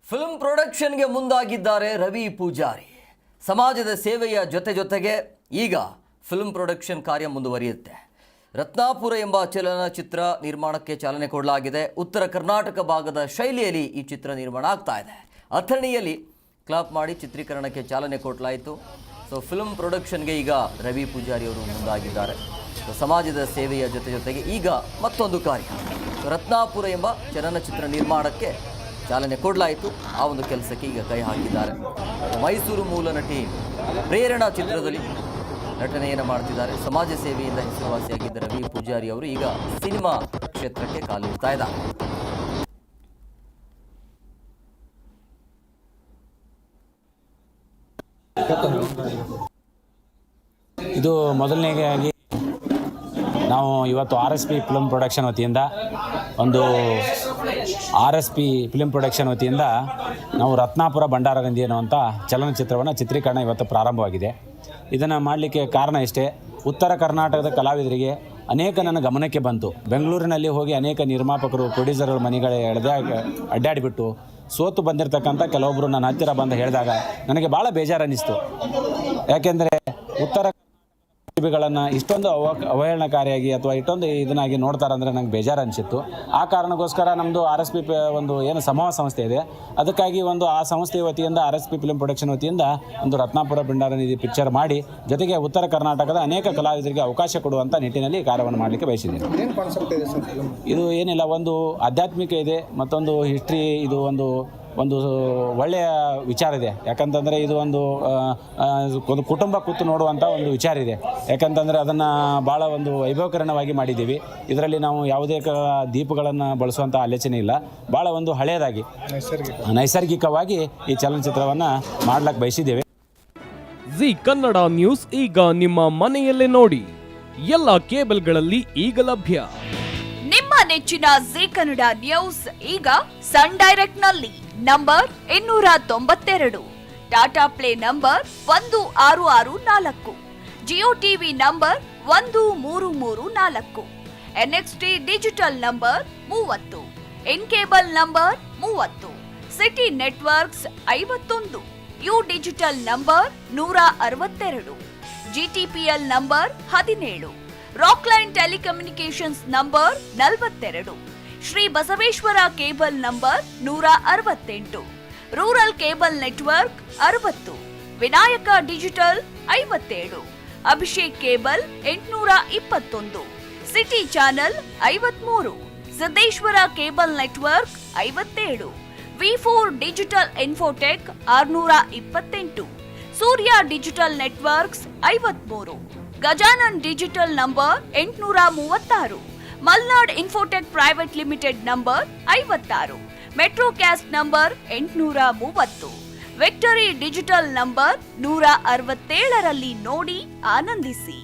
Film ಪ್ರೊಡಕ್ಷನ್ಗೆ ಮುಂದಾಗಿದ್ದಾರೆ ರವಿ ಪೂಜಾರಿ. ಸಮಾಜದ ಸೇವೆಯ ಜೊತೆಗೆ ಈಗ ಫಿಲ್ಮ್ ಪ್ರೊಡಕ್ಷನ್ ಕಾರ್ಯ ಮುಂದುವರಿಯುತ್ತೆ. ರತ್ನಾಪುರ ಎಂಬ ಚಲನಚಿತ್ರ ನಿರ್ಮಾಣಕ್ಕೆ ಚಾಲನೆ ಕೊಡಲಾಗಿದೆ. ಉತ್ತರ ಕರ್ನಾಟಕ ಭಾಗದ ಶೈಲಿಯಲ್ಲಿ ಈ ಚಿತ್ರ ನಿರ್ಮಾಣ ಆಗ್ತಾ ಇದೆ. ಅಥಣಿಯಲ್ಲಿ ಕ್ಲಾಪ್ ಮಾಡಿ ಚಿತ್ರೀಕರಣಕ್ಕೆ ಚಾಲನೆ ಕೊಡಲಾಯಿತು. ಫಿಲ್ಮ್ ಪ್ರೊಡಕ್ಷನ್ಗೆ ಈಗ ರವಿ ಪೂಜಾರಿ ಅವರು ಮುಂದಾಗಿದ್ದಾರೆ. ಸಮಾಜದ ಸೇವೆಯ ಜೊತೆಗೆ ಈಗ ಮತ್ತೊಂದು ಕಾರ್ಯ ರತ್ನಾಪುರ ಎಂಬ ಚಲನಚಿತ್ರ ನಿರ್ಮಾಣಕ್ಕೆ ಚಾಲನೆ ಕೊಡಲಾಯಿತು. ಆ ಒಂದು ಕೆಲಸಕ್ಕೆ ಈಗ ಕೈ ಹಾಕಿದ್ದಾರೆ. ಮೈಸೂರು ಮೂಲ ನಟಿ ಪ್ರೇರಣಾ ಚಿತ್ರದಲ್ಲಿ ನಟನೆಯನ್ನು ಮಾಡ್ತಿದ್ದಾರೆ. ಸಮಾಜ ಸೇವೆಯಿಂದ ಹೆಸರುವಾಸಿಯಾಗಿದ್ದ ರವಿ ಪೂಜಾರಿ ಅವರು ಈಗ ಸಿನಿಮಾ ಕ್ಷೇತ್ರಕ್ಕೆ ಕಾಲಿಡ್ತಾ ಇದ್ದಾರೆ. ಇದು ಮೊದಲನೇದಾಗಿ ನಾವು ಇವತ್ತು RSP ಫಿಲ್ಮ್ ಪ್ರೊಡಕ್ಷನ್ ವತಿಯಿಂದ RSP ಫಿಲ್ಮ್ ಪ್ರೊಡಕ್ಷನ್ ವತಿಯಿಂದ ನಾವು ರತ್ನಾಪುರ ಭಂಡಾರಗಂದಿ ಅನ್ನುವಂಥ ಚಲನಚಿತ್ರವನ್ನು ಚಿತ್ರೀಕರಣ ಇವತ್ತು ಪ್ರಾರಂಭವಾಗಿದೆ. ಇದನ್ನು ಮಾಡಲಿಕ್ಕೆ ಕಾರಣ ಇಷ್ಟೇ, ಉತ್ತರ ಕರ್ನಾಟಕದ ಕಲಾವಿದರಿಗೆ ಅನೇಕ ನನ್ನ ಗಮನಕ್ಕೆ ಬಂತು. ಬೆಂಗಳೂರಿನಲ್ಲಿ ಹೋಗಿ ಅನೇಕ ನಿರ್ಮಾಪಕರು ಪ್ರೊಡ್ಯೂಸರ್ಗಳ ಮನೆಗಳೇ ಅಡ್ಡಾಡಿಬಿಟ್ಟು ಸೋತು ಬಂದಿರತಕ್ಕಂಥ ಕೆಲವೊಬ್ಬರು ನನ್ನ ಹತ್ತಿರ ಬಂದು ಹೇಳಿದಾಗ ನನಗೆ ಭಾಳ ಬೇಜಾರು ಅನ್ನಿಸ್ತು. ಯಾಕೆಂದರೆ ಉತ್ತರ ಪ್ರತಿಭೆಗಳನ್ನು ಇಷ್ಟೊಂದು ಅವಹೇಳನಕಾರಿಯಾಗಿ ಅಥವಾ ಇಷ್ಟೊಂದು ಇದನ್ನಾಗಿ ನೋಡ್ತಾರಂದರೆ ನಂಗೆ ಬೇಜಾರು ಅನಿಸಿತ್ತು. ಆ ಕಾರಣಕ್ಕೋಸ್ಕರ ನಮ್ಮದು RSP ಒಂದು ಏನು ಸಮೂಹ ಸಂಸ್ಥೆ ಇದೆ, ಅದಕ್ಕಾಗಿ ಆ ಸಂಸ್ಥೆ ವತಿಯಿಂದ RSP ಫಿಲ್ಮ್ ಪ್ರೊಡಕ್ಷನ್ ವತಿಯಿಂದ ರತ್ನಾಪುರ ಭಂಡಾರಗಂದಿ ಪಿಕ್ಚರ್ ಮಾಡಿ ಜೊತೆಗೆ ಉತ್ತರ ಕರ್ನಾಟಕದ ಅನೇಕ ಕಲಾವಿದರಿಗೆ ಅವಕಾಶ ಕೊಡುವಂಥ ನಿಟ್ಟಿನಲ್ಲಿ ಕಾರ್ಯವನ್ನು ಮಾಡಲಿಕ್ಕೆ ಬಯಸಿದ್ದೇನೆ. ಇದು ಏನಿಲ್ಲ, ಒಂದು ಆಧ್ಯಾತ್ಮಿಕ ಇದೆ, ಮತ್ತೊಂದು ಹಿಸ್ಟ್ರಿ, ಇದು ಒಂದು ಒಳ್ಳೆಯ ವಿಚಾರ ಇದೆ. ಯಾಕಂತಂದರೆ ಇದು ಒಂದು ಕುಟುಂಬ ಕೂತು ನೋಡುವಂಥ ಒಂದು ವಿಚಾರ ಇದೆ. ಯಾಕಂತಂದರೆ ಅದನ್ನು ಭಾಳ ವೈಭವಕರಣವಾಗಿ ಮಾಡಿದ್ದೀವಿ. ಇದರಲ್ಲಿ ನಾವು ಯಾವುದೇ ದೀಪಗಳನ್ನು ಬಳಸುವಂಥ ಆಲೋಚನೆ ಇಲ್ಲ. ಭಾಳ ಹಳೆಯದಾಗಿ ನೈಸರ್ಗಿಕವಾಗಿ ಈ ಚಲನಚಿತ್ರವನ್ನು ಮಾಡ್ಲಿಕ್ಕೆ ಬಯಸಿದ್ದೇವೆ. ಜಿ ಕನ್ನಡ ನ್ಯೂಸ್ ಈಗ ನಿಮ್ಮ ಮನೆಯಲ್ಲೇ ನೋಡಿ. ಎಲ್ಲ ಕೇಬಲ್ಗಳಲ್ಲಿ ಈಗ ಲಭ್ಯ. ನಿಮ್ಮ ನೆಚ್ಚಿನ ಜಿ ಕನ್ನಡ ನ್ಯೂಸ್ ಈಗ ಸನ್ ಡೈರೆಕ್ಟ್ ನಲ್ಲಿ number 292, Tata play number 1664, Jio TV number 1334, NXT digital number 30, in cable number 30, city networks 51, U digital number 162, GTPL number 17, Rockline telecommunications number 42, Shri Basaveshwara cable number 168, rural cable network 60, Vinayaka digital 57, Abhishek cable 821, city channel 53, Siddeshwara cable network 57, V4 digital Infotech 628, Surya digital networks 53, Gajanan digital number 836, Malnad Infotech private limited number 56, Metrocast number 830, victory digital number 167ರಲ್ಲಿ ನೋಡಿ ಆನಂದಿಸಿ.